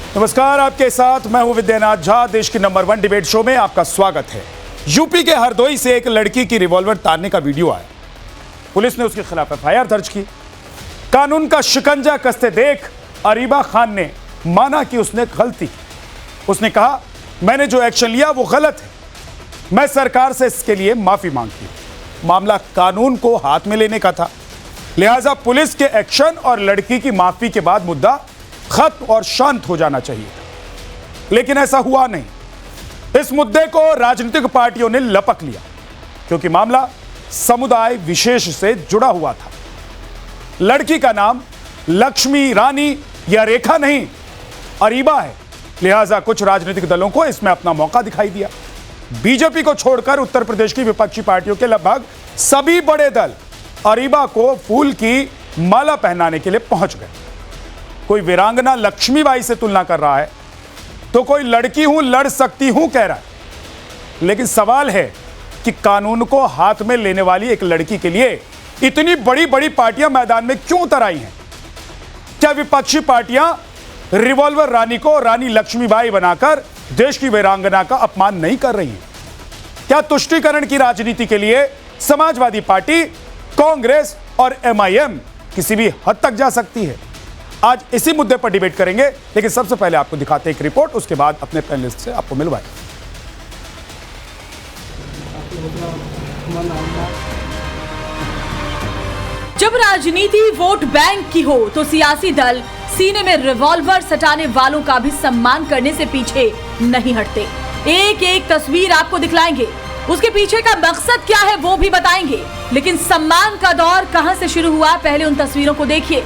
नमस्कार, आपके साथ मैं हूं विद्यानाथ झा। देश की नंबर 1 डिबेट शो में आपका स्वागत है। यूपी के हरदोई से एक लड़की की रिवॉल्वर तारने का वीडियो आया। पुलिस ने उसके खिलाफ एफआईआर दर्ज की। कानून का शिकंजा कसते देख अरीबा खान ने माना कि उसने गलती की। उसने कहा, मैंने जो एक्शन लिया वो गलत है, मैं सरकार से इसके लिए माफी मांगती हूं। मामला कानून को हाथ में लेने का था, लिहाजा पुलिस के एक्शन और लड़की की माफी के बाद मुद्दा खत्म और शांत हो जाना चाहिए था, लेकिन ऐसा हुआ नहीं। इस मुद्दे को राजनीतिक पार्टियों ने लपक लिया क्योंकि मामला समुदाय विशेष से जुड़ा हुआ था। लड़की का नाम लक्ष्मी रानी या रेखा नहीं, अरीबा है, लिहाजा कुछ राजनीतिक दलों को इसमें अपना मौका दिखाई दिया। बीजेपी को छोड़कर उत्तर प्रदेश की विपक्षी पार्टियों के लगभग सभी बड़े दल अरीबा को फूल की माला पहनाने के लिए पहुंच गए। कोई वीरांगना लक्ष्मीबाई से तुलना कर रहा है तो कोई लड़की हूं, लड़ सकती हूं कह रहा है। लेकिन सवाल है कि कानून को हाथ में लेने वाली एक लड़की के लिए इतनी बड़ी बड़ी पार्टियां मैदान में क्यों उतर आई हैं? क्या विपक्षी पार्टियां रिवॉल्वर रानी को रानी लक्ष्मीबाई बनाकर देश की वीरांगना का अपमान नहीं कर रही हैं? क्या तुष्टीकरण की राजनीति के लिए समाजवादी पार्टी, कांग्रेस और एमआईएम किसी भी हद तक जा सकती है? आज इसी मुद्दे पर डिबेट करेंगे, लेकिन सबसे पहले आपको दिखाते हैं एक रिपोर्ट, उसके बाद अपने पैनलिस्ट से आपको मिलवाएं। जब राजनीति वोट बैंक की हो तो सियासी दल सीने में रिवॉल्वर सटाने वालों का भी सम्मान करने से पीछे नहीं हटते। एक एक तस्वीर आपको दिखलाएंगे, उसके पीछे का मकसद क्या है वो भी बताएंगे। लेकिन सम्मान का दौर कहां से शुरू हुआ, पहले उन तस्वीरों को देखिए।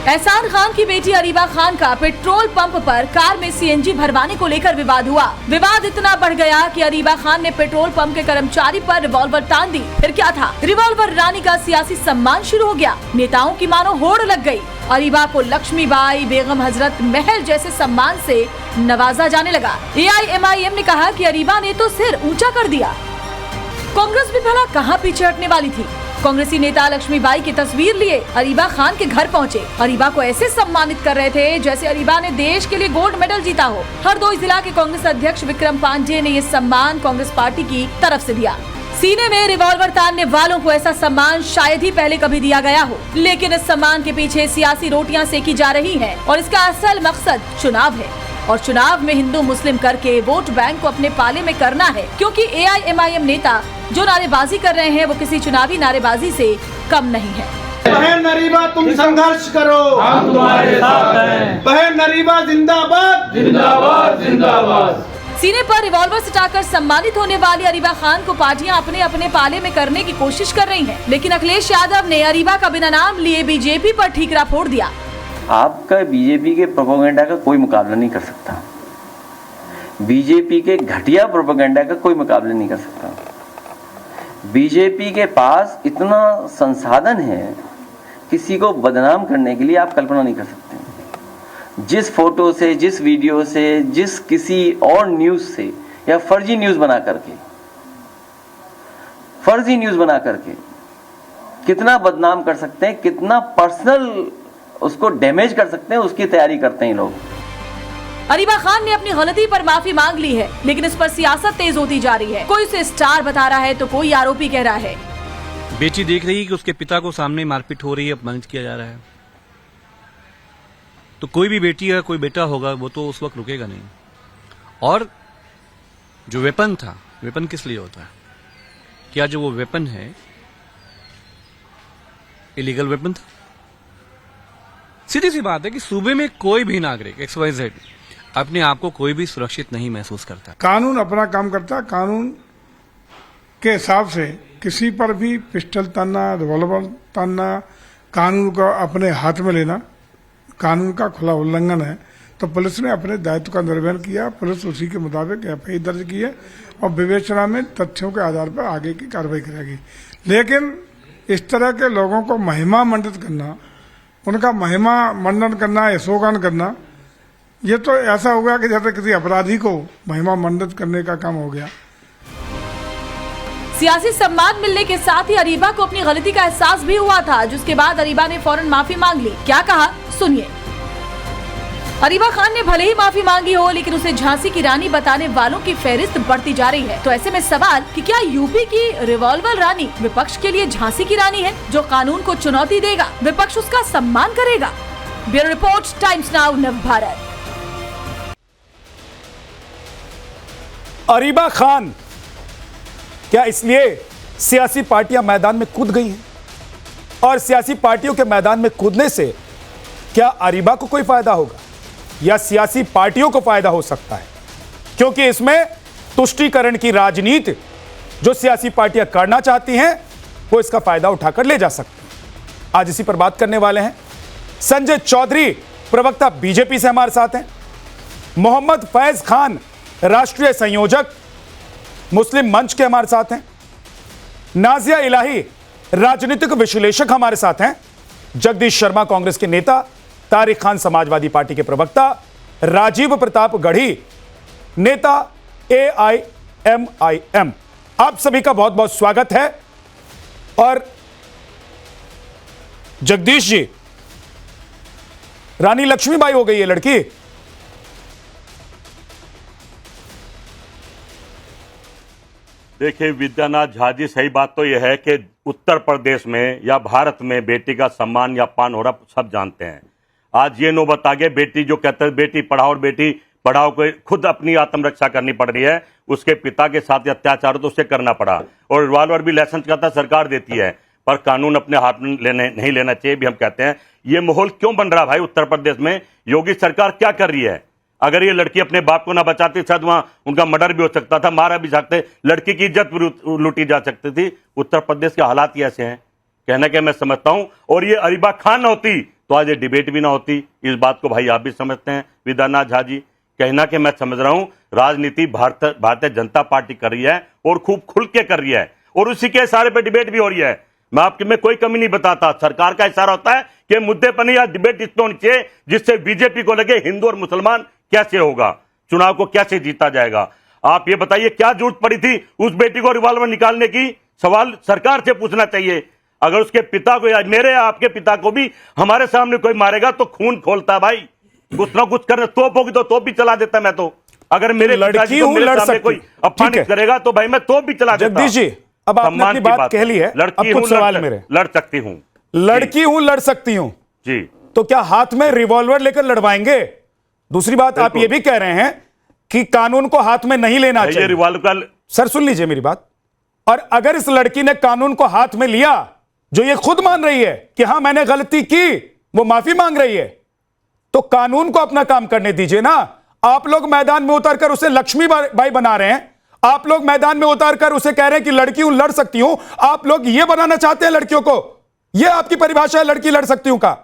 एहसान खान की बेटी अरीबा खान का पेट्रोल पंप पर कार में सीएनजी भरवाने को लेकर विवाद हुआ। विवाद इतना बढ़ गया कि अरीबा खान ने पेट्रोल पंप के कर्मचारी पर रिवॉल्वर तान दी। फिर क्या था, रिवॉल्वर रानी का सियासी सम्मान शुरू हो गया। नेताओं की मानो होड़ लग गई। अरीबा को लक्ष्मीबाई, बेगम हजरत महल जैसे सम्मान से नवाजा जाने लगा। एआईएमआईएम ने कहा कि अरीबा ने तो सिर ऊंचा कर दिया। कांग्रेस भी भला कहां पीछे हटने वाली थी। कांग्रेसी नेता लक्ष्मीबाई की तस्वीर लिए अरीबा खान के घर पहुंचे। अरीबा को ऐसे सम्मानित कर रहे थे जैसे अरीबा ने देश के लिए गोल्ड मेडल जीता हो। हरदोई जिला के कांग्रेस अध्यक्ष विक्रम पांडेय ने ये सम्मान कांग्रेस पार्टी की तरफ से दिया। सीने में रिवॉल्वर तानने वालों को ऐसा सम्मान शायद ही पहले कभी दिया गया हो, लेकिन इस सम्मान के पीछे सियासी रोटियां सेकी जा रही हैं और इसका असल मकसद चुनाव है। और चुनाव में हिंदू मुस्लिम करके वोट बैंक को अपने पाले में करना है, क्योंकि एआईएमआईएम नेता जो नारेबाजी कर रहे हैं वो किसी चुनावी नारेबाजी से कम नहीं है। बहन अरीबा तुम संघर्ष करो, हम तुम्हारे साथ हैं। बहन अरीबा जिंदाबाद जिंदाबाद जिंदाबाद। सीने पर रिवॉल्वर सटाकर सम्मानित होने वाली अरीबा खान को पार्टियां अपने अपने पाले में करने की कोशिश कर रही हैं, लेकिन अखिलेश यादव ने अरीबा का बिना नाम लिए बीजेपी पर ठीकरा फोड़ दिया। आपका बीजेपी के प्रोपेगेंडा का कोई मुकाबला नहीं कर सकता। बीजेपी के घटिया प्रोपेगेंडा का कोई मुकाबला नहीं कर सकता। बीजेपी के पास इतना संसाधन है, किसी को बदनाम करने के लिए आप कल्पना नहीं कर सकते। जिस फोटो से, जिस वीडियो से, जिस किसी और न्यूज से या फर्जी न्यूज बना करके कितना बदनाम कर सकते हैं, कितना पर्सनल उसको डैमेज कर सकते हैं, उसकी तैयारी करते हैं लोग। अरीबा खान ने अपनी गलती पर माफी मांग ली है, लेकिन इस पर सियासत तेज होती जा रही है। कोई उसे स्टार बता रहा है तो कोई आरोपी कह रहा है। बेटी देख रही है कि उसके पिता को सामने मारपीट हो रही है, अपमानित किया जा रहा है, तो कोई भी बेटी या कोई बेटा होगा वो तो उस वक्त रुकेगा नहीं। और जो वेपन था, वेपन किस लिए होता है? क्या जो वो वेपन है इलीगल वेपन था? सीधी सी बात है कि सूबे में कोई भी नागरिक XYZ अपने आप को कोई भी सुरक्षित नहीं महसूस करता। कानून अपना काम करता है। कानून के हिसाब से किसी पर भी पिस्टल तानना, रिवॉल्वर तानना, कानून को अपने हाथ में लेना कानून का खुला उल्लंघन है। तो पुलिस ने अपने दायित्व का निर्वहन किया। पुलिस उसी के मुताबिक एफआईआर दर्ज की है और विवेचना में तथ्यों के आधार पर आगे की कार्रवाई करेगी। लेकिन इस तरह के लोगों को महिमा मंडित करना, उनका महिमा मंडन करना, यशोगान करना, ये तो ऐसा हो गया कि जैसे किसी अपराधी को महिमा मंडित करने का काम हो गया। सियासी सम्मान मिलने के साथ ही अरीबा को अपनी गलती का एहसास भी हुआ था, जिसके बाद अरीबा ने फौरन माफी मांग ली। क्या कहा, सुनिए। अरीबा खान ने भले ही माफी मांगी हो, लेकिन उसे झांसी की रानी बताने वालों की फहरिस्त बढ़ती जा रही है। तो ऐसे में सवाल कि क्या यूपी की रिवॉल्वर रानी विपक्ष के लिए झांसी की रानी है, जो कानून को चुनौती देगा, विपक्ष उसका सम्मान करेगा? Bureau report, Times Now Navbharat. Areeba Khan क्या इसलिए सियासी पार्टियां मैदान में कूद गई हैं? और सियासी पार्टियों के मैदान में कूदने से क्या अरीबा को कोई फायदा होगा या सियासी पार्टियों को फायदा हो सकता है? क्योंकि इसमें तुष्टीकरण की राजनीति जो सियासी पार्टियां करना चाहती हैं वो इसका फायदा उठाकर ले जा सकती हैं। आज इसी पर बात करने वाले हैं। संजय चौधरी प्रवक्ता बीजेपी से हमारे साथ हैं। मोहम्मद फैज खान राष्ट्रीय संयोजक मुस्लिम मंच के हमारे साथ हैं। नाजिया इलाही राजनीतिक विश्लेषक हमारे साथ हैं। जगदीश शर्मा कांग्रेस के नेता, तारिक खान समाजवादी पार्टी के प्रवक्ता, राजीव प्रताप गढ़ी नेता AIMIM। आप सभी का बहुत बहुत स्वागत है। और जगदीश जी, रानी लक्ष्मीबाई हो गई है लड़की? देखिए विद्यानाथ झा जी, सही बात तो यह है कि उत्तर प्रदेश में या भारत में बेटी का सम्मान या अपमान हो रहा सब जानते हैं। आज ये नौबत आ गई, बेटी जो कहते हैं बेटी पढ़ाओ और बेटी पढ़ाओ को खुद अपनी आत्मरक्षा करनी पड़ रही है। उसके पिता के साथ अत्याचार तो उसे करना पड़ा, और रिवॉल्वर भी लाइसेंस कहता सरकार देती है, पर कानून अपने हाथ में नहीं लेना चाहिए भी हम कहते हैं। ये माहौल क्यों बन रहा भाई उत्तर प्रदेश में? योगी सरकार क्या कर रही है? अगर ये लड़की अपने बाप को ना बचाती शायद वहां उनका मर्डर भी हो सकता था, मारा भी सकते, लड़की की इज्जत भी लूटी जा सकती थी। उत्तर प्रदेश के हालात ही ऐसे हैं, कहना कि मैं समझता हूं। और ये अरीबा खान ना होती तो आज ये डिबेट भी ना होती। इस बात को भाई आप भी समझते हैं विद्यानाथ झा जी। कहना कि मैं समझ रहा हूं राजनीति भारतीय जनता पार्टी कर रही है और खूब खुल के कर रही है, और उसी के इशारे पर डिबेट भी हो रही है। मैं कोई कमी नहीं बताता। सरकार का इशारा होता है कि मुद्दे पर नहीं, आज डिबेट इस होनी चाहिए जिससे बीजेपी को लगे हिंदू और मुसलमान कैसे होगा, चुनाव को कैसे जीता जाएगा। आप ये बताइए क्या जरूरत पड़ी थी उस बेटी को रिवॉल्वर निकालने की? सवाल सरकार से पूछना चाहिए। अगर उसके पिता को या मेरे या आपके पिता को भी हमारे सामने कोई मारेगा तो खून खोलता भाई, कुछ ना कुछ करने। तोप होगी तो तोप भी चला देता मैं तो। अगर मेरे पिताजी को मेरे सामने कोई अपमानित करेगा तो भाई मैं तोप भी चला देता। जगदीश जी, अब आपने अपनी बात कह ली है, लड़की अब कुछ सवाल मेरे। लड़ सकती हूँ, लड़की हूं, लड़ सकती हूं जी, तो क्या हाथ में रिवॉल्वर लेकर लड़वाएंगे? दूसरी बात, आप ये भी कह रहे हैं कि कानून को हाथ में नहीं लेना चाहिए। रिवॉल्वर सर सुन लीजिए मेरी बात। और अगर इस लड़की ने कानून को हाथ में लिया, जो ये खुद मान रही है कि हां मैंने गलती की, वो माफी मांग रही है, तो कानून को अपना काम करने दीजिए ना। आप लोग मैदान में उतरकर उसे लक्ष्मीबाई बना रहे हैं। आप लोग मैदान में उतरकर उसे कह रहे हैं कि लड़की हूं, लड़ सकती हूं। आप लोग ये बनाना चाहते हैं लड़कियों को, यह आपकी परिभाषा है लड़की लड़ सकती हूं का?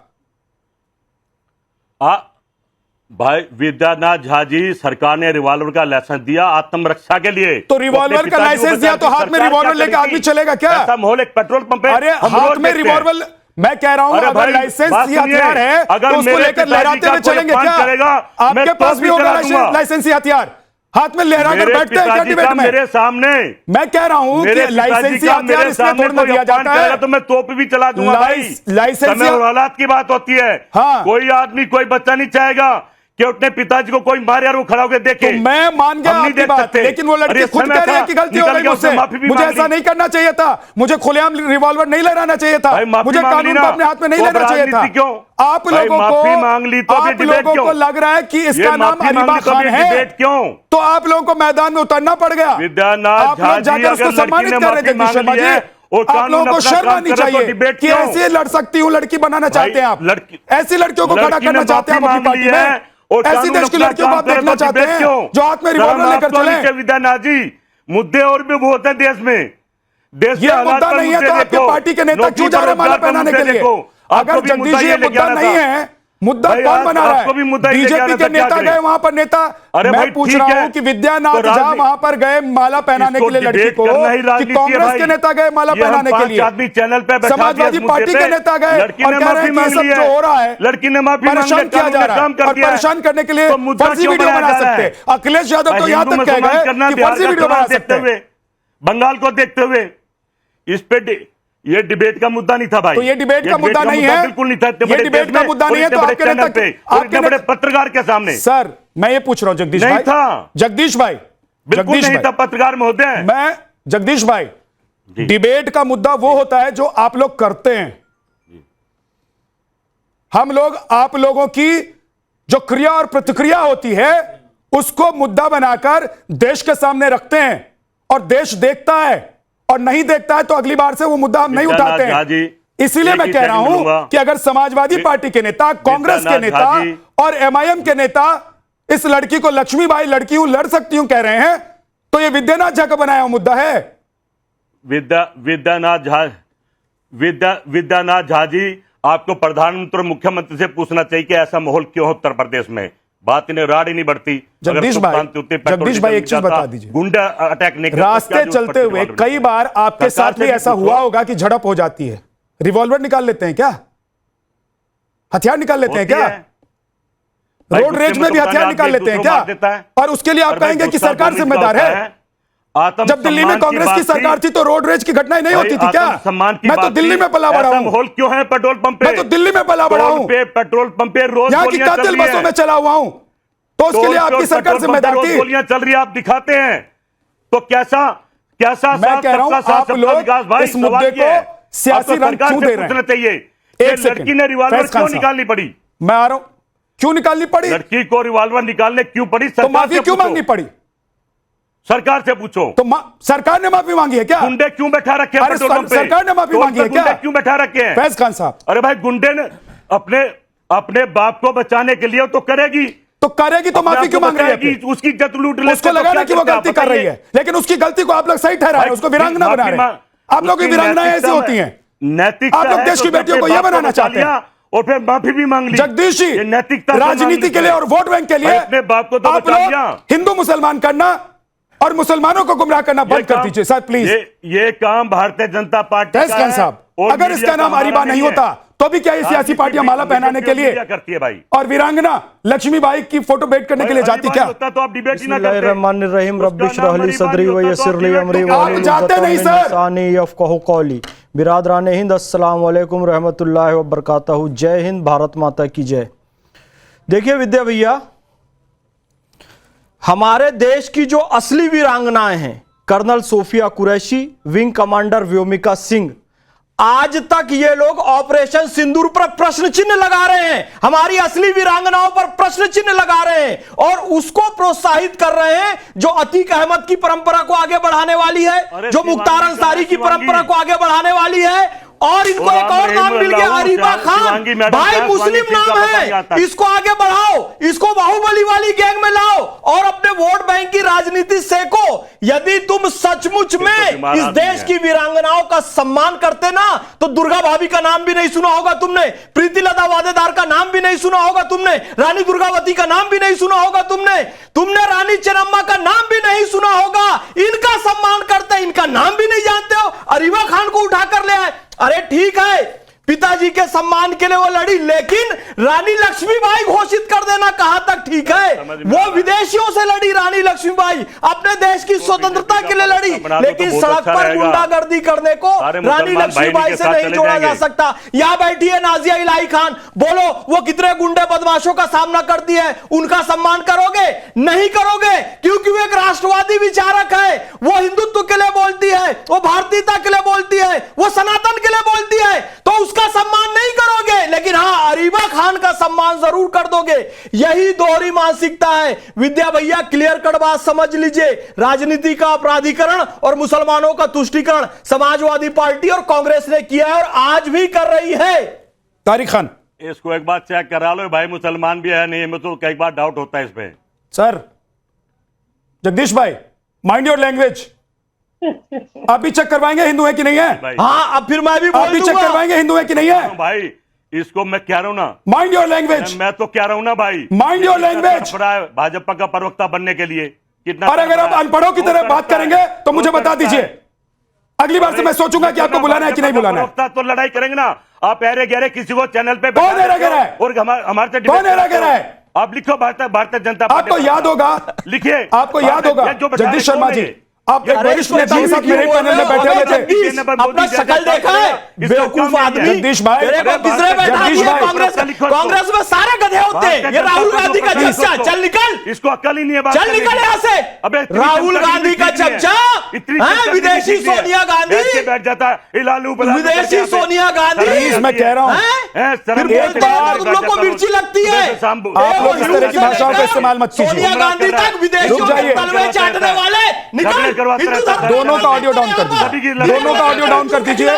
भाई विद्यानाथ झा जी, सरकार ने रिवॉल्वर का लाइसेंस दिया आत्मरक्षा के लिए, तो रिवॉल्वर का लाइसेंस दिया तो हाथ में रिवॉल्वर लेकर आदमी चलेगा क्या? ऐसा माहौल एक पेट्रोल पंप है। अरे हाथ में रिवॉल्वर, मैं कह रहा हूं अगर लाइसेंस हथियार है तो उसको लेकर लहराते हुए चलेंगे क्या? आपके पास भी होगा लाइसेंसी हथियार, हाथ में लहराकर बैठते हैं क्या डिबेट में? मेरे सामने मैं कह रहा हूं कि लाइसेंसी हथियार इसमें थोड़ा ना दिया जाता है, तो मैं तोप भी चला दूंगा भाई। लाइसेंसी हालात की बात होती है। हाँ, कोई आदमी कोई बच्चा नहीं चाहेगा कि अपने पिताजी को कोई मारे और वो खड़ा होकर देखे। तो मैं मान गया आपकी बात, लेकिन वो लड़की खुद कह रही है कि गलती हो गई मुझसे, मुझे ऐसा नहीं करना चाहिए था, मुझे खुलेआम रिवॉल्वर नहीं लहराना चाहिए था, मुझे कानून को अपने हाथ में नहीं लेना चाहिए था। क्यों आप लोगों को लग रहा है कि इसका नाम अरीबा खान है, क्यों? तो आप लोगों को मैदान में उतरना पड़ गया। विद्यानाथ आप लोग जाकर उसको सम्मानित कर रहे थे शर्मा जी। आप लोगों को शर्म आनी चाहिए कि ऐसे लड़ सकती हूँ लड़की बनाना चाहते हैं आप, ऐसी लड़कियों को खड़ा करना चाहते हैं अपनी पार्टी में, और ऐसी देश की लड़कियों को आप देखना चाहते हैं जो हाथ में रिवॉल्वर लेकर चले। विद्यानाथ जी, मुद्दे और भी बहुत हैं देश में। देश ये मुद्दा नहीं है तो आपके पार्टी के नेता क्यों जा रहे हैं माला पहनाने के लिए? अगर जगदीश जी ये मुद्दा नहीं है, मुद्दा कौन बना रहा है? बीजेपी के नेता गए वहां पर, नेता मैं पूछ रहा हूं कि विद्यानाथ झा वहां पर गए माला पहनाने के लिए लड़की को, कि कांग्रेस के नेता गए माला पहनाने के लिए, चैनल पे समाजवादी पार्टी के नेता गए और कह रहे हैं कि सब जो हो रहा है लड़की ने माफी परेशान किया जा रहा है, और परेशान करने के लिए फर्जी वीडियो बना सकते हैं। अखिलेश यादव तो यहां तक कह गए कि फर्जी वीडियो बना सकते हैं। बंगाल को देखते हुए ये डिबेट का मुद्दा नहीं था भाई। तो ये डिबेट का मुद्दा नहीं है, बिल्कुल नहीं था। ये डिबेट का मुद्दा नहीं है, तो आपके चैनल पे और इतने बड़े पत्रकार के सामने सर मैं ये पूछ रहा हूं जगदीश नहीं भाई, था, जगदीश भाई, बिल्कुल जगदीश नहीं भाई, था पत्रकार महोदय। मैं जगदीश भाई, जी। डिबेट का मुद्दा वो होता है जो आप लोग करते हैं। हम लोग आप लोगों की जो क्रिया और प्रतिक्रिया होती है उसको मुद्दा बनाकर देश के सामने रखते हैं और देश देखता है, और नहीं देखता है तो अगली बार से वो मुद्दा हम नहीं उठाते हैं। इसीलिए मैं कह रहा हूं कि अगर समाजवादी पार्टी के नेता, कांग्रेस के नेता और एमआईएम के नेता इस लड़की को लक्ष्मीबाई लड़की हूं, लड़ सकती हूं कह रहे हैं, तो ये विद्यानाथ झा का बनाया हुआ मुद्दा है। विद्यानाथ झा जी, आपको प्रधानमंत्री और मुख्यमंत्री से पूछना चाहिए कि ऐसा माहौल क्यों है उत्तर प्रदेश में। बात इन्हें राड ही नहीं बढ़ती। जगदीश भाई एक चीज बता दीजिए, गुंडा अटैक नहीं, रास्ते चलते हुए कई बार आपके साथ भी ऐसा हुआ होगा कि झड़प हो जाती है, रिवॉल्वर निकाल लेते हैं क्या, हथियार निकाल लेते हैं क्या, रोड रेज में भी हथियार निकाल लेते हैं क्या, और उसके लिए आप कहेंगे कि सरकार जिम्मेदार है। जब दिल्ली में कांग्रेस की सरकार थी तो रोड रेज की घटनाएं नहीं होती थी क्या? मैं तो दिल्ली में पला बड़ा हूं। माहौल क्यों है पेट्रोल पंप पे? मैं तो दिल्ली में पला बड़ा हूं, पेट्रोल पंप पे रोज यहाँ की कातिल बसों में चला हुआ हूं, तो उसके लिए आपकी सरकार जिम्मेदार थी। गोलियां चल रही है, आप दिखाते हैं, तो कैसा कैसा मैं कह रहा हूं आप लोग इस मुद्दे को सियासी रंग क्यों दे रहे हैं? चाहिए लड़की ने रिवॉल्वर क्यों निकालनी पड़ी? मैं आ रहा हूं, क्यों निकालनी पड़ी? लड़की को रिवॉल्वर निकालने क्यों पड़ी? तो माफी क्यों मांगनी पड़ी? सरकार से पूछो। तो सरकार ने माफी मांगी है क्या? गुंडे क्यों बैठा रखे हैं पेट्रोल पंप पे? सरकार ने माफी मांगी है क्या? गुंडे क्यों बैठा रखे हैं? फैज खान साहब, अरे भाई, गुंडे ने अपने बाप को बचाने के लिए तो करेगी, तो माफी क्यों मांग रही है? उसकी इज्जत लूट ले, उसको लगा ना कि वो गलती कर रही है, लेकिन उसकी गलती को आप लोग सही ठहरा रहे हैं, उसको वीरांगना बना रहे हैं। आप लोग की वीरांगनाएं ऐसी होती हैं, नैतिक आप लोग देश की बेटियों को यह बनाना चाहते हैं, और फिर माफी भी मांग ली। जगदीश जी, नैतिकता राजनीति के लिए और वोट बैंक के लिए अपने बाप को तो आप लोग हिंदू मुसलमान करना और मुसलमानों को गुमराह करना बंद कर दीजिए सर, प्लीज। ये काम भारतीय जनता पार्टी का है। साहब, अगर इसका नाम अरीबा नहीं होता तो भी क्या ये सियासी पार्टियां माला पहनाने के लिए करती है भाई, और वीरांगना लक्ष्मीबाई की फोटो भेंट करने के लिए जाती क्या? तो आप डिबेट ही ना करते। बिस्मिल्लाहिर्रहमानिर्रहीम, रब्बि इश्रह ली सदरी व यस्सिर ली अमरी आप जाते नहीं सर। यफ़क़हू क़ौली। बिरादरान हिंद, अस्सलाम वालेकुम रहमतुल्लाहि व बरकातहू। जय हिंद, भारत माता की जय। देखिए विद्या भैया, हमारे देश की जो असली वीरांगनाएं हैं, colonel Sofiya Qureshi, wing commander Vyomika Singh, आज तक ये लोग ऑपरेशन सिंदूर पर प्रश्न चिन्ह लगा रहे हैं, हमारी असली वीरांगनाओं पर प्रश्न चिन्ह लगा रहे हैं और उसको प्रोत्साहित कर रहे हैं जो अतीक अहमद की परंपरा को आगे बढ़ाने वाली है, जो मुख्तार अंसारी की परंपरा को आगे बढ़ाने वाली है। और इनको एक और नाम मिल गया, अरीबा खान। भाई मुस्लिम नाम है, इसको आगे बढ़ाओ, इसको बाहुबली वाली गैंग में लाओ और अपने वोट बैंक की राजनीति सेको। यदि तुम सचमुच में इस देश की वीरांगनाओं का सम्मान करते ना, तो दुर्गा भाभी का नाम भी नहीं सुना होगा तुमने, प्रीति लता वादेदार का नाम भी नहीं सुना होगा तुमने, रानी दुर्गावती का नाम भी नहीं सुना होगा तुमने रानी चेन्नम्मा का नाम भी नहीं सुना होगा। इनका सम्मान करते, इनका नाम भी नहीं जानते हो, अरीबा खान को उठाकर ले आए। अरे ठीक है, पिताजी के सम्मान के लिए वो लड़ी, लेकिन रानी लक्ष्मीबाई घोषित कर देना कहां तक ठीक है? वो विदेशियों से लड़ी रानी लक्ष्मीबाई, अपने देश की स्वतंत्रता के लिए लड़ी, लेकिन सड़क पर गुंडागर्दी करने को रानी लक्ष्मीबाई से नहीं जोड़ा जा सकता। यहां बैठी है नाजिया इलाही खान, बोलो वो कितने गुंडे बदमाशों का सामना करती है, उनका सम्मान करोगे? नहीं करोगे, क्योंकि वो एक राष्ट्रवादी विचारक है, वो हिंदुत्व के लिए बोलती है, वो भारतीयता के लिए बोलती है, वो सनातन के लिए बोलती है, तो उसका सम्मान नहीं करोगे, लेकिन हां अरीबा खान का सम्मान जरूर कर दोगे। यही दोहरी मानसिकता है। विद्या भैया, क्लियर कट बात समझ लीजिए, राजनीति का अपराधीकरण और मुसलमानों का तुष्टीकरण समाजवादी पार्टी और कांग्रेस ने किया है और आज भी कर रही है। तारिक खान, इसको एक बार चेक करा लो भाई, मुसलमान भी है नहीं, मुझे तो कई बार डाउट होता है इस पे। सर जगदीश भाई, माइंड योर लैंग्वेज। आप भी चेक करवाएंगे हिंदू है कि नहीं है? हाँ, अब फिर मैं भी आप भी चेक करवाएंगे हिंदू है कि नहीं है? भाई इसको मैं कह रहा हूं ना, माइंड योर लैंग्वेज। मैं तो कह रहा हूं ना भाई, माइंड योर लैंग्वेज। भाजपा का प्रवक्ता बनने के लिए कितना, और अगर आप अनपढ़ों की तरह बात करेंगे तो मुझे बता दीजिए, अगली बार से मैं सोचूंगा कि आपको बुलाना है कि नहीं बुलाना है। तो लड़ाई करेंगे ना, आप एरे गहरे किसी को चैनल पे कौन एरे गहरा है? और हमारे से कौन एरे गहरा है? आप लिखो भारतीय जनता पार्टी। आपको याद होगा, लिखिए, आपको याद होगा जगदीश शर्मा जी, आप एक वरिष्ठ नेता के साथ मेरे पैनल में बैठे हुए थे। अपना शक्ल देखा है बेवकूफ आदमी। जगदीश भाई, तेरे को किसने बैठा दिया? कांग्रेस में सारे गधे होते हैं। ये राहुल गांधी का चमचा, चल निकल, इसको अक्ल ही नहीं है, चल निकल यहाँ से। राहुल गांधी का चमचा, विदेशी सोनिया गांधी बैठ जाता है, विदेशी सोनिया गांधी। मैं कह रहा हूं तुम लोग को मिर्ची लगती है। आप लोग इस तरह की भाषाओं का इस्तेमाल मत कीजिए। सोनिया गांधी तक विदेशियों के तलवे चाटने वाले निकल। दोनों का ऑडियो डाउन कर दीजिए, दोनों का ऑडियो डाउन कर दीजिए।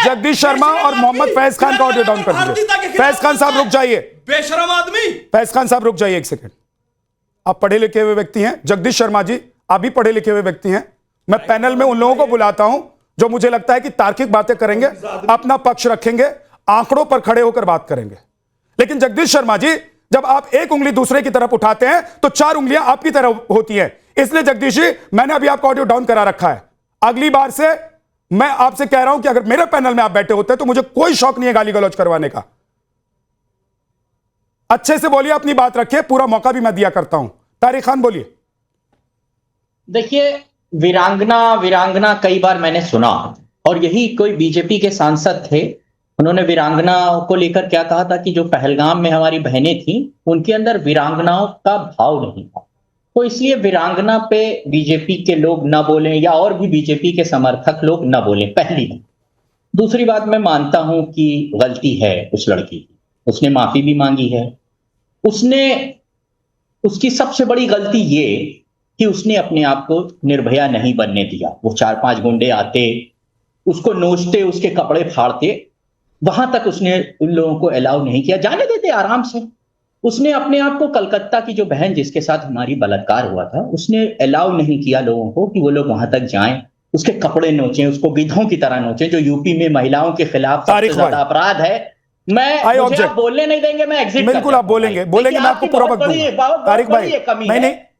जगदीश शर्मा और मोहम्मद फैज खान का ऑडियो डाउन कर दीजिए। फैज खान साहब रुक जाइए, बेशरम आदमी। फैज खान साहब रुक जाइए एक सेकंड। आप पढ़े लिखे हुए व्यक्ति हैं, जगदीश शर्मा जी आप भी पढ़े लिखे हुए व्यक्ति हैं। मैं पैनल में उन लोगों को बुलाता हूं जो मुझे लगता है कि तार्किक बातें करेंगे, अपना पक्ष रखेंगे, आंकड़ों पर खड़े होकर बात करेंगे। लेकिन जगदीश शर्मा जी, जब आप एक उंगली दूसरे की तरफ उठाते हैं तो चार उंगलियां आपकी तरफ होती हैं। इसलिए जगदीश जी, मैंने अभी आपका ऑडियो डाउन करा रखा है। अगली बार से मैं आपसे कह रहा हूं कि अगर मेरे पैनल में आप बैठे होते तो मुझे कोई शौक नहीं है गाली गलौज करवाने का। अच्छे से बोलिए, अपनी बात रखिए, पूरा मौका भी मैं दिया करता हूं। तारिक खान बोलिए। देखिए, वीरांगना कई बार मैंने सुना, और यही कोई बीजेपी के सांसद थे, उन्होंने वीरांगना को लेकर क्या कहा था कि जो पहलगाम में हमारी बहनें थी उनके अंदर वीरांगनाओं का भाव नहीं था, तो इसलिए वीरांगना पे बीजेपी के लोग ना बोलें या और भी बीजेपी के समर्थक लोग ना बोलें। पहली बात। दूसरी बात, मैं मानता हूं कि गलती है उस लड़की की, उसने माफी भी मांगी है। उसकी सबसे बड़ी गलती ये कि उसने अपने आप को निर्भया नहीं बनने दिया। वो 4-5 गुंडे आते, उसको नोचते, उसके कपड़े फाड़ते, वहां तक उसने उन लोगों को अलाउ नहीं किया। जाने देते आराम से। उसने अपने आप को, कलकत्ता की जो बहन जिसके साथ हमारी बलात्कार हुआ था, उसने अलाउ नहीं किया लोगों को कि वो लोग वहां तक जाएं, उसके कपड़े नोचें, उसको गिद्धों की तरह नोचें, जो यूपी में महिलाओं के खिलाफ सबसे ज्यादा अपराध है। मुझे आप बोलने नहीं देंगे, मैं एग्जिट। बिल्कुल आप बोलेंगे, मैं आपको पूरा वक्त दूंगा। तारिक भाई,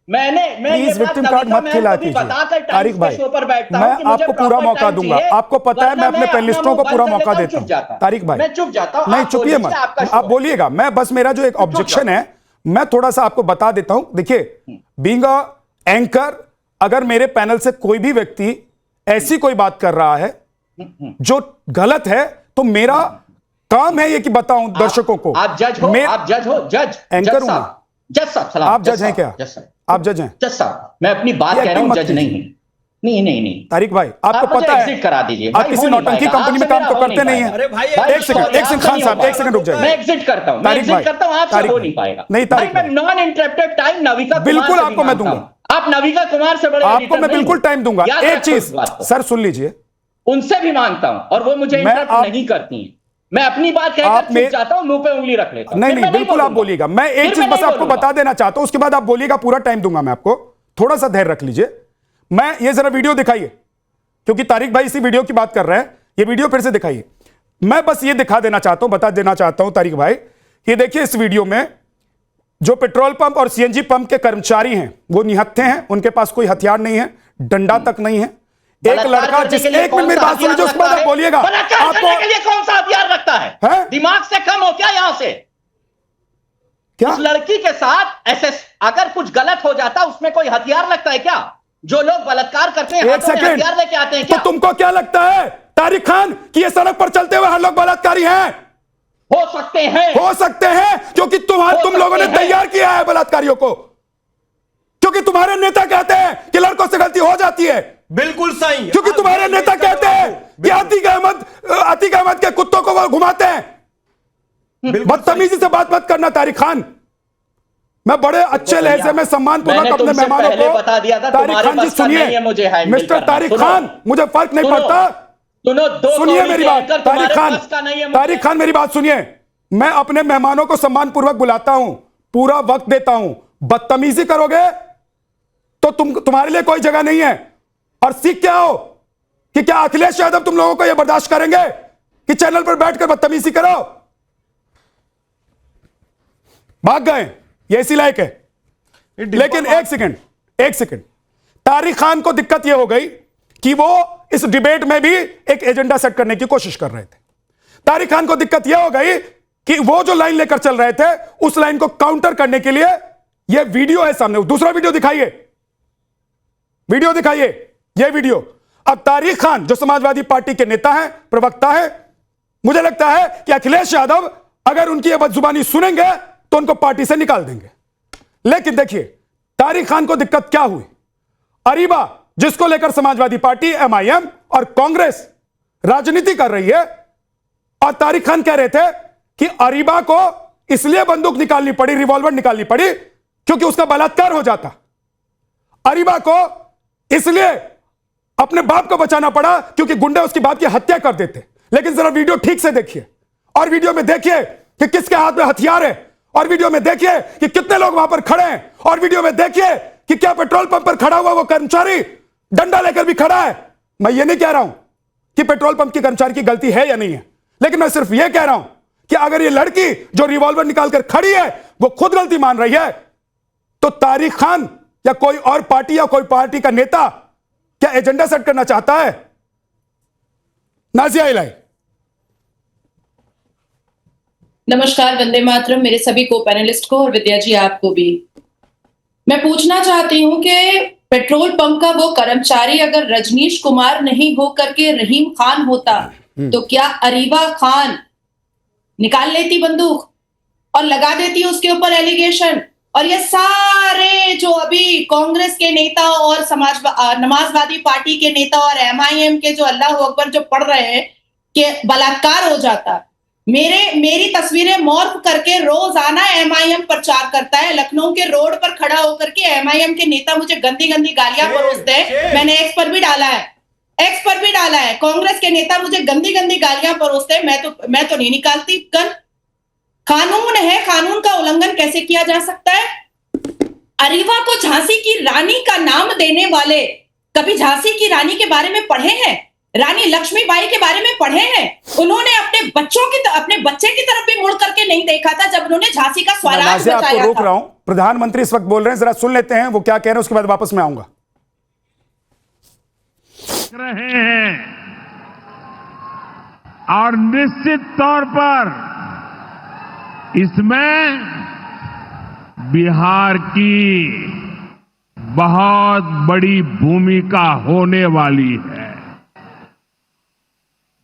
प्लीज विक्टिम कार्ड मत खिला कीजिए। तारिक भाई, मैं आपको पूरा मौका दूंगा। आपको पता है मैं अपने पैनलिस्टों को पूरा मौका देता हूं। तारिक भाई, मैं चुप जाता हूं, नहीं चुपिए मत, आप बोलिएगा। मैं बस, मेरा जो एक ऑब्जेक्शन है, मैं थोड़ा सा आपको बता देता हूं। देखिए, बीइंग अ एंकर, अगर मेरे पैनल से कोई भी व्यक्ति ऐसी कोई बात कर रहा है जो गलत है, तो मेरा काम है ये कि बताऊं दर्शकों को। आप जज हो, जज एंकर हूं। जज साहब, आप जज हैं क्या? आप जज हैं? जज साहब, मैं अपनी बात कह रहा हूं, जज नहीं है। नहीं तारिक भाई, आपको पता है एग्जिट करा दीजिए। आप किसी नौटंकी कंपनी में काम तो करते नहीं है। एक सेकंड खान साहब, एक सेकंड रुक जाइए। मैं एग्जिट करता हूं, आपसे हो नहीं पाएगा। नहीं तारिक, मैं नॉन इंटरप्टेड टाइम नविका बिल्कुल आपको मैं दूंगा। आप नविका कुमार से बड़े आपको मैं बिल्कुल टाइम दूंगा। एक चीज सर सुन लीजिए, उनसे भी मांगता हूं और वो मुझे इंटरप्ट नहीं करती हैं। मैं अपनी बात कहकर चुप जाता हूं, मुंह पे उंगली रख लेता हूं। नहीं, बिल्कुल आप बोलिएगा। मैं एक चीज बस आपको बता देना चाहता हूं, उसके बाद आप बोलिएगा, पूरा टाइम दूंगा मैं आपको। थोड़ा सा धैर्य रख लीजिए। मैं ये जरा वीडियो दिखाइए, क्योंकि तारिक भाई इसी वीडियो की बात कर रहे हैं। ये वीडियो फिर से दिखाइए। मैं बस ये दिखा देना चाहता हूं, बता देना चाहता हूं तारिक भाई, ये देखिए इस वीडियो में जो पेट्रोल पंप और सीएनजी पंप के कर्मचारी हैं वो निहत्थे हैं, उनके पास कोई हथियार नहीं है, डंडा तक नहीं है। एक लड़का जिस, एक मिनट मेरी बात सुनिए, जो उसके बाद आप बोलिएगा। आपको के लिए कौन सा हथियार रखता है? दिमाग से कम हो क्या यहां से? क्या उस लड़की के साथ अगर कुछ गलत हो जाता, उसमें कोई हथियार लगता है क्या? जो लोग बलात्कार करते हैं हथियार लेके आते हैं क्या? तो तुमको क्या लगता है तारिक खान कि ये सड़क पर चलते हुए हर लोग बलात्कारी हैं? हो सकते हैं, क्योंकि तुम लोगों ने तैयार किया है बलात्कारियों को, क्योंकि तुम्हारे नेता कहते हैं कि लड़कों से गलती हो जाती है। बिल्कुल सही, क्योंकि तुम्हारे नेता कहते हैं कि अतीक अहमद के कुत्तों को वो घुमाते हैं। बदतमीजी से बात मत करना तारिक खान। मैं बड़े अच्छे लहजे में सम्मानपूर्वक अपने मेहमानों को, बता दिया था, तारिक खान जी सुनिए, मिस्टर तारिक खान, मुझे फर्क नहीं पड़ता, सुनिए मेरी बात। तारिक खान मेरी बात सुनिए। मैं अपने मेहमानों को सम्मानपूर्वक बुलाता हूं, पूरा वक्त देता हूं। बदतमीजी करोगे तो तुम्हारे लिए कोई जगह नहीं है। और सीख क्या हो कि क्या अखिलेश यादव तुम लोगों को यह बर्दाश्त करेंगे कि चैनल पर बैठकर बदतमीजी करो? भाग गए, ये इसी लायक है। लेकिन एक सेकंड, तारिक खान को दिक्कत यह हो गई कि वो इस डिबेट में भी एक एजेंडा सेट करने की कोशिश कर रहे थे। तारिक खान को दिक्कत यह हो गई कि वो जो लाइन लेकर चल रहे थे, उस लाइन को काउंटर करने के लिए यह वीडियो है सामने। दूसरा वीडियो दिखाइए, यह वीडियो। अब तारिक खान जो समाजवादी पार्टी के नेता हैं, प्रवक्ता है, मुझे लगता है कि अखिलेश यादव अगर उनकी यह बदजुबानी सुनेंगे तो उनको पार्टी से निकाल देंगे। लेकिन देखिए तारिक खान को दिक्कत क्या हुई। अरीबा जिसको लेकर समाजवादी पार्टी, एमआईएम और कांग्रेस राजनीति कर रही है, और तारिक खान कह रहे थे कि अरीबा को इसलिए बंदूक निकालनी पड़ी, रिवॉल्वर निकालनी पड़ी क्योंकि उसका बलात्कार हो जाता। अरीबा को इसलिए अपने बाप को बचाना पड़ा क्योंकि गुंडे उसके बाप की हत्या कर देते। लेकिन जरा वीडियो ठीक से देखिए, और वीडियो में देखिए कि किसके हाथ में हथियार है, और वीडियो में देखिए कि कितने लोग वहां पर खड़े हैं, और वीडियो में देखिए कि क्या पेट्रोल पंप पर खड़ा हुआ वो कर्मचारी डंडा लेकर भी खड़ा है। मैं ये नहीं कह रहा हूं कि पेट्रोल पंप के कर्मचारी की गलती है या नहीं है, लेकिन मैं सिर्फ यह कह रहा हूं कि अगर ये लड़की जो रिवॉल्वर निकालकर खड़ी है वो खुद गलती मान रही है, तो तारिक खान या कोई और पार्टी या कोई पार्टी का नेता क्या एजेंडा सेट करना चाहता है? नाजिया इलाही। नमस्कार, वंदे मातरम मेरे सभी को पैनलिस्ट को और विद्या जी आपको भी। मैं पूछना चाहती हूं कि पेट्रोल पंप का वो कर्मचारी अगर रजनीश कुमार नहीं हो करके रहीम खान होता तो क्या अरीबा खान निकाल लेती बंदूक और लगा देती उसके ऊपर एलिगेशन? और ये सारे जो अभी कांग्रेस के नेता और नमाजवादी पार्टी के नेता और एमआईएम के जो अल्लाह अकबर जो पढ़ रहे हैं कि बलात्कार हो जाता, मेरी तस्वीरें मॉर्फ करके रोजाना एमआईएम प्रचार करता है। लखनऊ के रोड पर खड़ा होकर के एमआईएम के नेता मुझे गंदी गंदी गालियां परोसते हैं। मैंने एक्स पर भी डाला है, कांग्रेस के नेता मुझे गंदी गंदी गालियां परोसते हैं। मैं तो नहीं निकालती गन। कानून है, कानून का उल्लंघन कैसे किया जा सकता है? अरीबा को झांसी की रानी का नाम देने वाले कभी झांसी की रानी के बारे में पढ़े हैं? रानी लक्ष्मीबाई के बारे में पढ़े हैं? उन्होंने अपने बच्चे की तरफ भी मुड़ करके नहीं देखा था जब उन्होंने झांसी का स्वराज बचाया था। आपको रोक रहा हूं, प्रधानमंत्री इस वक्त बोल रहे हैं, जरा सुन लेते हैं वो क्या कह रहे हैं, उसके बाद वापस मैं आऊंगा। रहे हैं और निश्चित तौर पर इसमें बिहार की बहुत बड़ी भूमिका होने वाली है।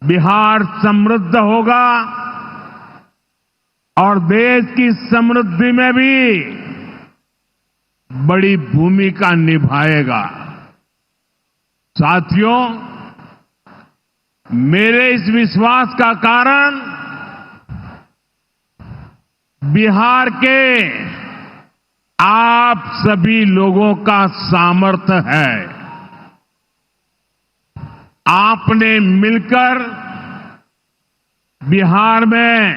बिहार समृद्ध होगा और देश की समृद्धि में भी बड़ी भूमिका निभाएगा। साथियों, मेरे इस विश्वास का कारण बिहार के आप सभी लोगों का सामर्थ्य है। आपने मिलकर बिहार में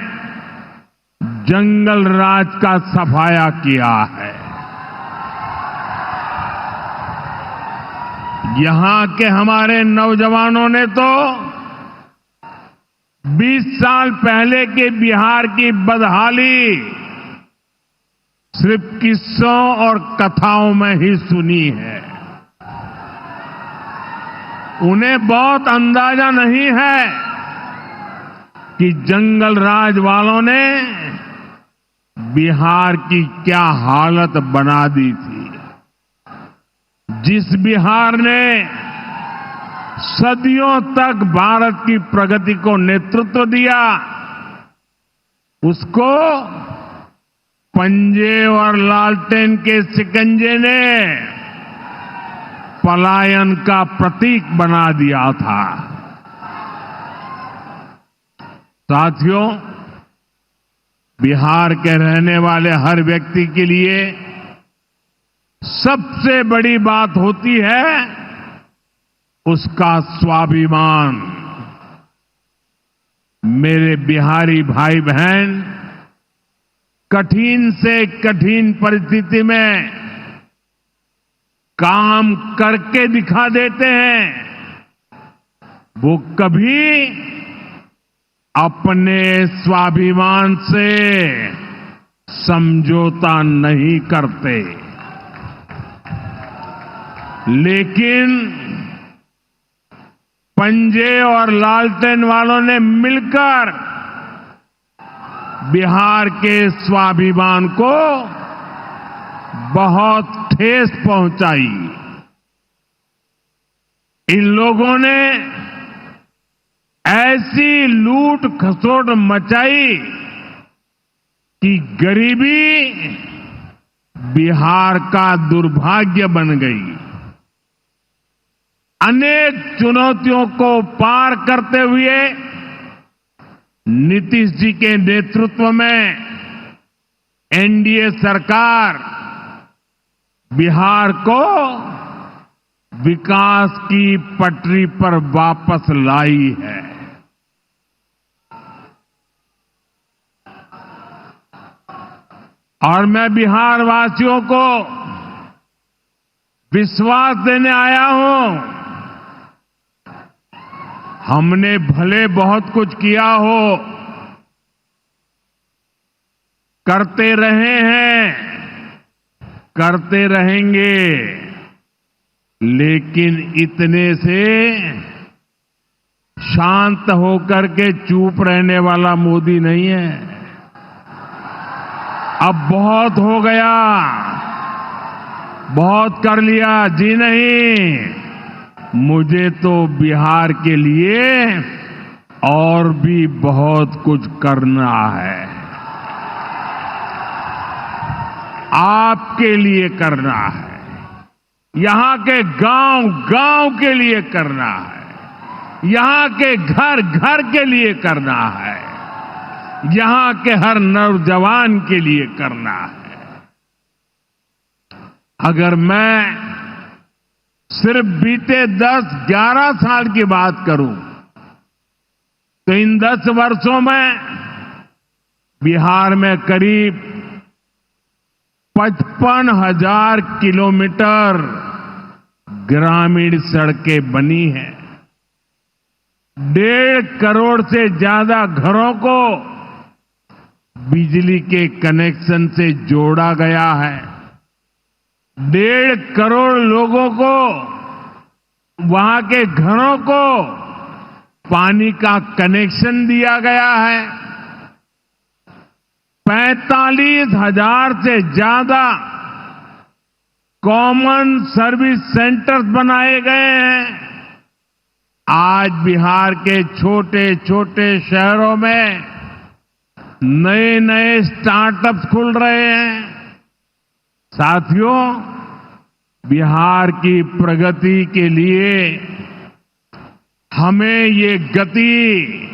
जंगल राज का सफाया किया है। यहां के हमारे नौजवानों ने तो 20 साल पहले के बिहार की बदहाली सिर्फ किस्सों और कथाओं में ही सुनी है। उन्हें बहुत अंदाजा नहीं है कि जंगल राज वालों ने बिहार की क्या हालत बना दी थी। जिस बिहार ने सदियों तक भारत की प्रगति को नेतृत्व दिया, उसको पंजे और लालटेन के शिकंजे ने पलायन का प्रतीक बना दिया था। साथियों, बिहार के रहने वाले हर व्यक्ति के लिए सबसे बड़ी बात होती है उसका स्वाभिमान। मेरे बिहारी भाई बहन कठिन से कठिन परिस्थिति में काम करके दिखा देते हैं। वो कभी अपने स्वाभिमान से समझौता नहीं करते। लेकिन पंजे और लालटेन वालों ने मिलकर बिहार के स्वाभिमान को बहुत ठेस पहुंचाई। इन लोगों ने ऐसी लूट खसोट मचाई कि गरीबी बिहार का दुर्भाग्य बन गई। अनेक चुनौतियों को पार करते हुए नीतीश जी के नेतृत्व में एनडीए सरकार बिहार को विकास की पटरी पर वापस लाई है। और मैं बिहार वासियों को विश्वास देने आया हूं, हमने भले बहुत कुछ किया हो, करते रहे हैं, करते रहेंगे, लेकिन इतने से शांत होकर के चुप रहने वाला मोदी नहीं है। अब बहुत हो गया, बहुत कर लिया जी नहीं, मुझे तो बिहार के लिए और भी बहुत कुछ करना है, आपके लिए करना है, यहां के गांव गांव के लिए करना है, यहां के घर घर के लिए करना है, यहां के हर नौजवान के लिए करना है। अगर मैं सिर्फ बीते 10-11 साल की बात करूं तो इन 10 वर्षों में बिहार में करीब 55,000 किलोमीटर ग्रामीण सड़कें बनी हैं। 1.5 करोड़ से ज्यादा घरों को बिजली के कनेक्शन से जोड़ा गया है। 1.5 करोड़ लोगों को, वहां के घरों को पानी का कनेक्शन दिया गया है। 45,000 से ज्यादा कॉमन सर्विस सेंटर्स बनाए गए हैं। आज बिहार के छोटे छोटे शहरों में नए नए स्टार्टअप्स खुल रहे हैं। साथियों, बिहार की प्रगति के लिए हमें ये गति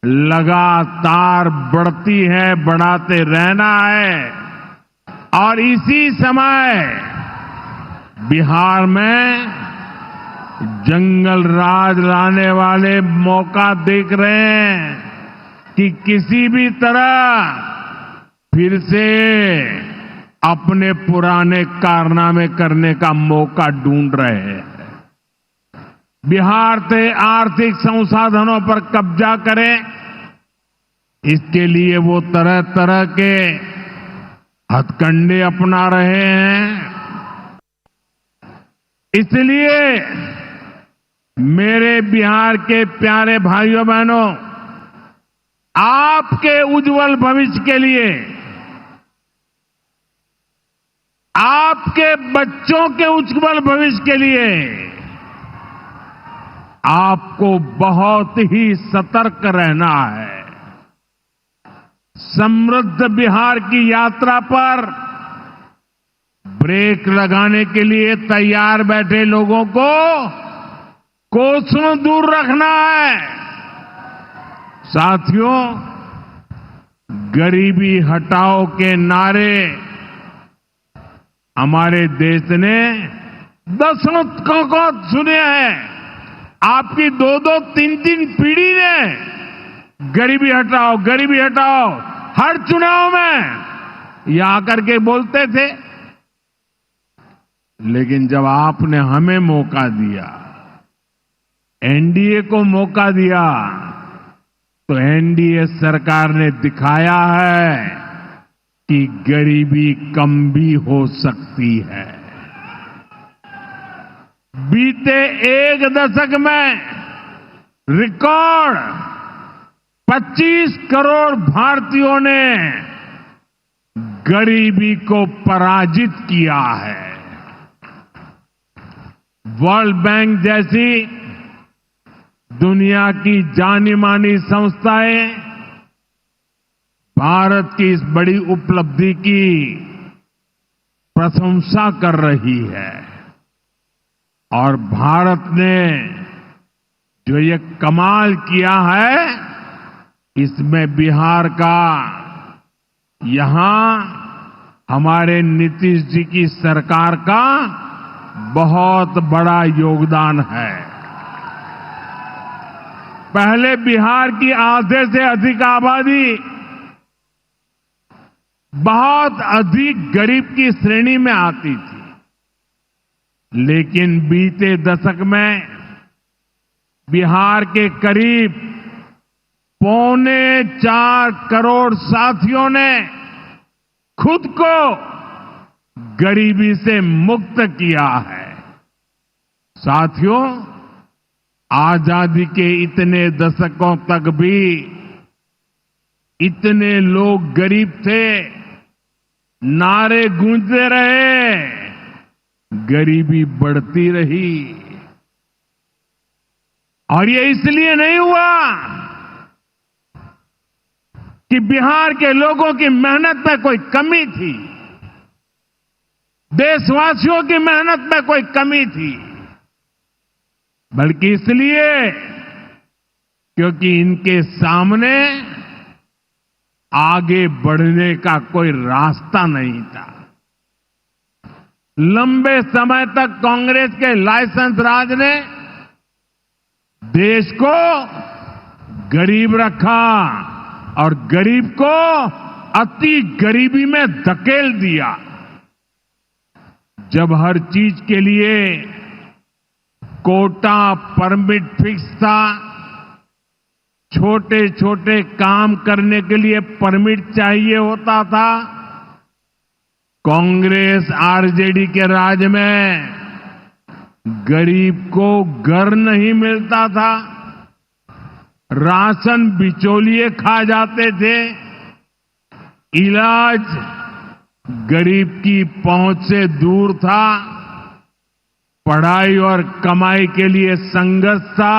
लगातार बढ़ती है, बढ़ाते रहना है। और इसी समय बिहार में जंगल राज लाने वाले मौका देख रहे हैं कि किसी भी तरह फिर से अपने पुराने कारनामे करने का मौका ढूंढ रहे हैं। बिहार से आर्थिक संसाधनों पर कब्जा करें, इसके लिए वो तरह तरह के हथकंडे अपना रहे हैं। इसलिए मेरे बिहार के प्यारे भाइयों बहनों, आपके उज्जवल भविष्य के लिए, आपके बच्चों के उज्जवल भविष्य के लिए आपको बहुत ही सतर्क रहना है। समृद्ध बिहार की यात्रा पर ब्रेक लगाने के लिए तैयार बैठे लोगों को कोसों दूर रखना है। साथियों, गरीबी हटाओ के नारे हमारे देश ने दशकों को सुने हैं। आपकी 2-2, 3-3 पीढ़ी ने गरीबी हटाओ, गरीबी हटाओ हर चुनाव में ये आकर के बोलते थे। लेकिन जब आपने हमें मौका दिया, एनडीए को मौका दिया, तो एनडीए सरकार ने दिखाया है कि गरीबी कम भी हो सकती है। बीते 1 दशक में रिकॉर्ड 25 करोड़ भारतीयों ने गरीबी को पराजित किया है। वर्ल्ड बैंक जैसी दुनिया की जानी मानी संस्थाएं भारत की इस बड़ी उपलब्धि की प्रशंसा कर रही है और भारत ने जो ये कमाल किया है इसमें बिहार का यहां हमारे नीतीश जी की सरकार का बहुत बड़ा योगदान है। पहले बिहार की आधे से अधिक आबादी बहुत अधिक गरीब की श्रेणी में आती थी, लेकिन बीते दशक में बिहार के करीब 4.25 करोड़ साथियों ने खुद को गरीबी से मुक्त किया है। साथियों, आजादी के इतने दशकों तक भी इतने लोग गरीब थे, नारे गूंजते रहे, गरीबी बढ़ती रही। और ये इसलिए नहीं हुआ कि बिहार के लोगों की मेहनत में कोई कमी थी, देशवासियों की मेहनत में कोई कमी थी, बल्कि इसलिए क्योंकि इनके सामने आगे बढ़ने का कोई रास्ता नहीं था। लंबे समय तक कांग्रेस के लाइसेंस राज ने देश को गरीब रखा और गरीब को अति गरीबी में धकेल दिया। जब हर चीज के लिए कोटा परमिट फिक्स था, छोटे छोटे काम करने के लिए परमिट चाहिए होता था, कांग्रेस आरजेडी के राज में गरीब को घर नहीं मिलता था, राशन बिचौलिए खा जाते थे, इलाज गरीब की पहुंच से दूर था, पढ़ाई और कमाई के लिए संघर्ष था,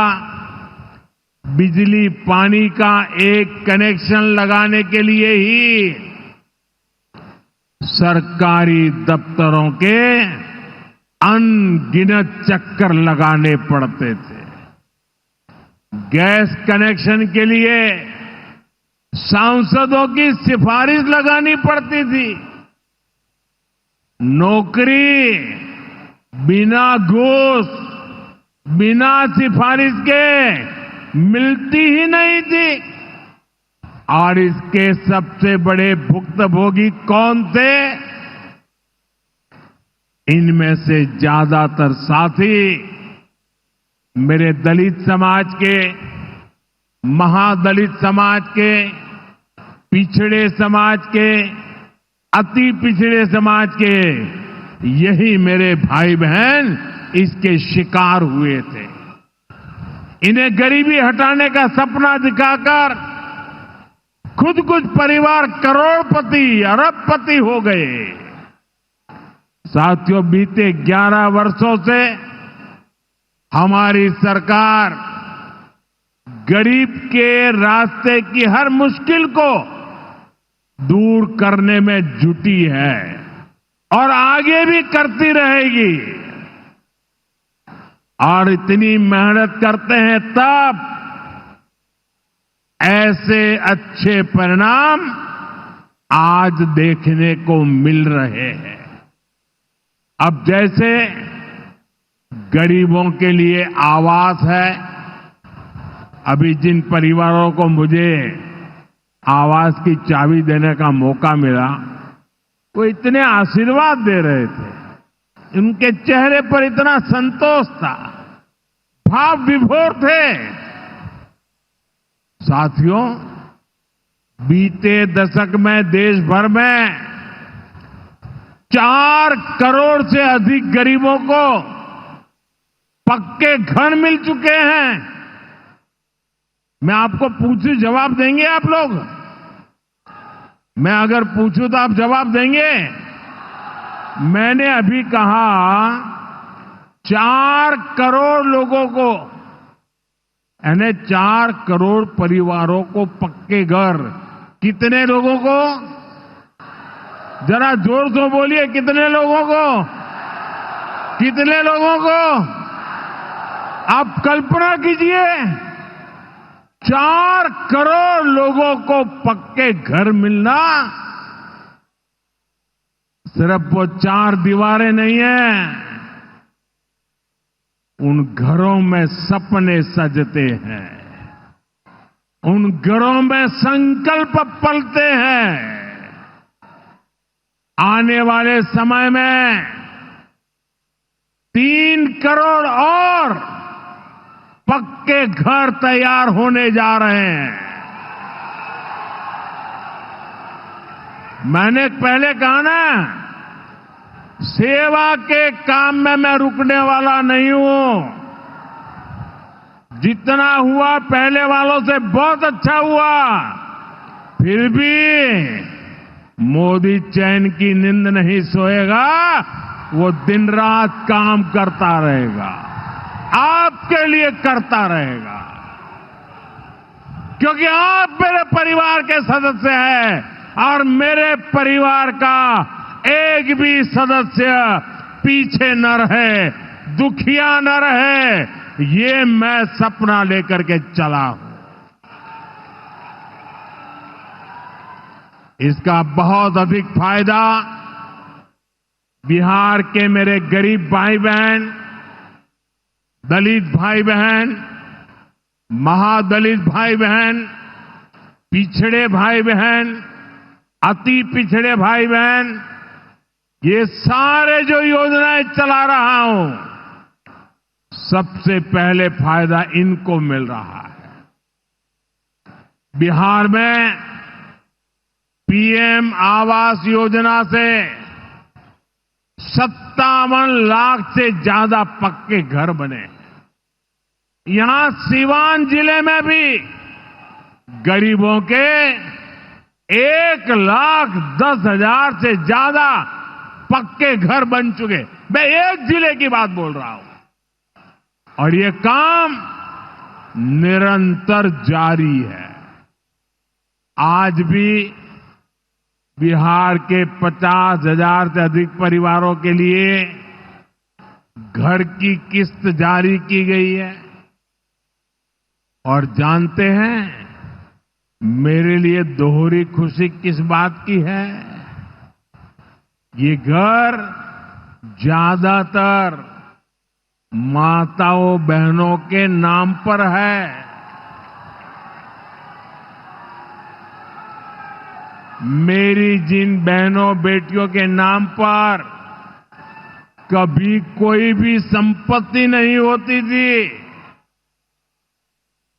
बिजली पानी का एक कनेक्शन लगाने के लिए ही सरकारी दफ्तरों के अनगिनत चक्कर लगाने पड़ते थे। गैस कनेक्शन के लिए सांसदों की सिफारिश लगानी पड़ती थी। नौकरी बिना घूस, बिना सिफारिश के मिलती ही नहीं थी। और इसके सबसे बड़े भुक्तभोगी कौन थे? इनमें से ज्यादातर साथी मेरे दलित समाज के, महादलित समाज के, पिछड़े समाज के, अति पिछड़े समाज के, यही मेरे भाई बहन इसके शिकार हुए थे। इन्हें गरीबी हटाने का सपना दिखाकर खुद कुछ परिवार करोड़पति, अरबपति हो गए। साथियों, बीते 11 वर्षों से हमारी सरकार गरीब के रास्ते की हर मुश्किल को दूर करने में जुटी है और आगे भी करती रहेगी। और इतनी मेहनत करते हैं तब ऐसे अच्छे परिणाम आज देखने को मिल रहे हैं। अब जैसे गरीबों के लिए आवास है, अभी जिन परिवारों को मुझे आवास की चाबी देने का मौका मिला, वो इतने आशीर्वाद दे रहे थे, उनके चेहरे पर इतना संतोष था, भाव विभोर थे। साथियों, बीते दशक में देश भर में 4 करोड़ से अधिक गरीबों को पक्के घर मिल चुके हैं। मैं आपको पूछूं, जवाब देंगे आप लोग? मैं अगर पूछूं तो आप जवाब देंगे? मैंने अभी कहा 4 करोड़ लोगों को, यानी 4 करोड़ परिवारों को पक्के घर। कितने लोगों को? जरा जोर से बोलिए, कितने लोगों को? कितने लोगों को? आप कल्पना कीजिए, 4 करोड़ लोगों को पक्के घर मिलना। सिर्फ वो 4 दीवारें नहीं है, उन घरों में सपने सजते हैं, उन घरों में संकल्प पलते हैं। आने वाले समय में 3 करोड़ और पक्के घर तैयार होने जा रहे हैं। मैंने पहले कहा ना, सेवा के काम में मैं रुकने वाला नहीं हूं। जितना हुआ पहले वालों से बहुत अच्छा हुआ, फिर भी मोदी चैन की नींद नहीं सोएगा, वो दिन रात काम करता रहेगा, आपके लिए करता रहेगा, क्योंकि आप मेरे परिवार के सदस्य हैं और मेरे परिवार का एक भी सदस्य पीछे न रहे, दुखिया न रहे, ये मैं सपना लेकर के चला हूं। इसका बहुत अधिक फायदा बिहार के मेरे गरीब भाई बहन, दलित भाई बहन, महादलित भाई बहन, पिछड़े भाई बहन, अति पिछड़े भाई बहन, ये सारे जो योजनाएं चला रहा हूं, सबसे पहले फायदा इनको मिल रहा है। बिहार में पीएम आवास योजना से 57 लाख से ज्यादा पक्के घर बने। यहां सीवान जिले में भी गरीबों के 1,10,000 से ज्यादा पक्के घर बन चुके। मैं एक जिले की बात बोल रहा हूं और ये काम निरंतर जारी है। आज भी बिहार के 50,000 से अधिक परिवारों के लिए घर की किस्त जारी की गई है। और जानते हैं मेरे लिए दोहरी खुशी किस बात की है? ये घर ज्यादातर माताओं बहनों के नाम पर है। मेरी जिन बहनों बेटियों के नाम पर कभी कोई भी संपत्ति नहीं होती थी,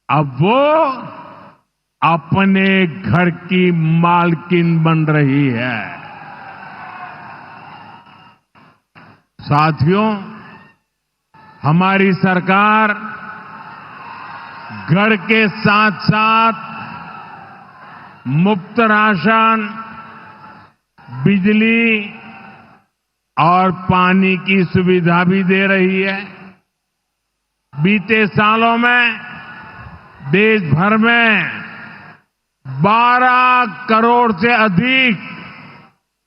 अब वो अपने घर की मालकिन बन रही है। साथियों, हमारी सरकार घर के साथ साथ मुफ्त राशन, बिजली और पानी की सुविधा भी दे रही है। बीते सालों में देश भर में 12 करोड़ से अधिक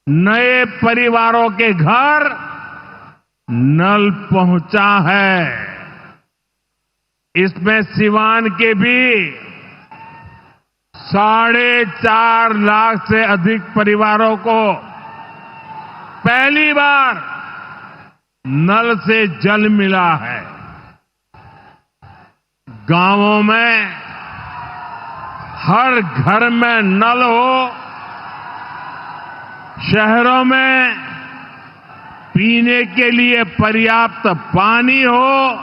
नए परिवारों के घर नल पहुंचा है। इसमें सिवान के भी 4.5 लाख से अधिक परिवारों को पहली बार नल से जल मिला है। गांवों में हर घर में नल हो, शहरों में पीने के लिए पर्याप्त पानी हो,